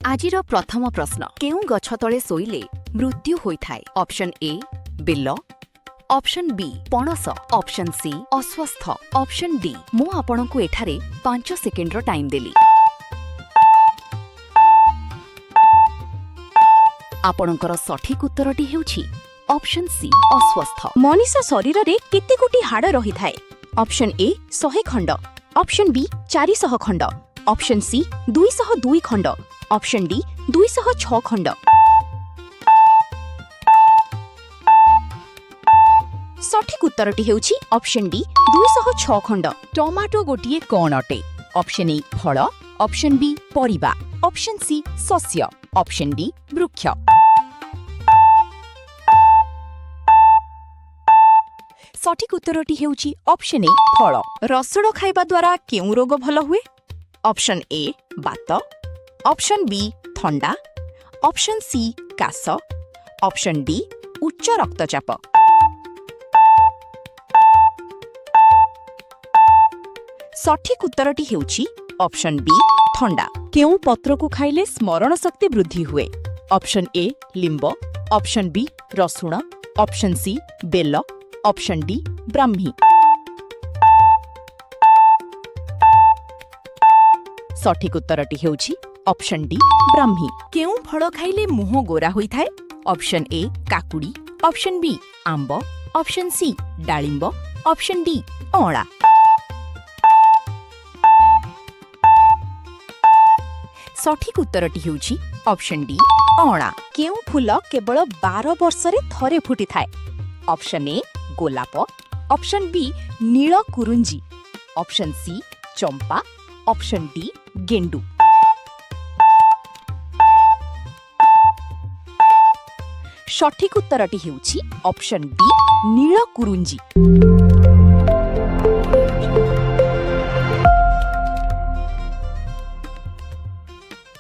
आजिर प्रथम प्रश्न केउ गछ तले शोइले मृत्यु होइथाय। ऑप्शन ए बिल, ऑप्शन बी पणस, ऑप्शन सी अस्वस्थ, ऑप्शन डी मु आपणको एठारे 5 सेकेंड रो टाइम देली। आपणकर सठिक उत्तरटी हेउछि ऑप्शन सी अस्वस्थ। मनीष शरीर रे केते गोटी हाड़ रही थाए। ऑप्शन ए 100 खंड, ऑप्शन बी 400 खंड, ऑप्शन सी 202 खंड, ऑप्शन डी 206 खंड। सठिक उत्तरटी हेउछि ऑप्शन डी 206 खंड। टमाटो गोटिए कोन अटे। ऑप्शन ए फल, ऑप्शन बी परिबा, ऑप्शन सी शस्य, ऑप्शन डी वृक्ष। सठिक उत्तरटी हेउछि ऑप्शन ए फल। रसुण खाइबा द्वारा केउ रोग भल हुए। ऑप्शन ए बात, ऑप्शन बी थंडा, ऑप्शन सी कास, ऑप्शन डी उच्च रक्तचाप। सठिक उत्तरटी हेउछि ऑप्शन बी थंडा। केउ पत्र को खाइले स्मरण शक्ति वृद्धि हुए। ऑप्शन ए लिंब, ऑप्शन बी रसुण, ऑप्शन सी बेल, ऑप्शन डी ब्राह्मी। सठिक उत्तरटी हेउछि ऑप्शन डी ब्राह्मी। केउ फल खाइले मुह गोरा होइथाय। ऑप्शन ए काकुड़ी, ऑप्शन बी आंब, ऑप्शन सी डालिंब, ऑप्शन डी अळा। सठिक उत्तरटी हेउछि ऑप्शन डी अळा। केउ फूल केवल 12 वर्ष रे थरे फुटी थाए। ऑप्शन ए गोलाप, ऑप्शन बी नील कुरुंजी, ऑप्शन सी चंपा, ऑप्शन डी गेंडू। सठिक उत्तरटी हेउछि ऑप्शन डी नील कुरुंजी।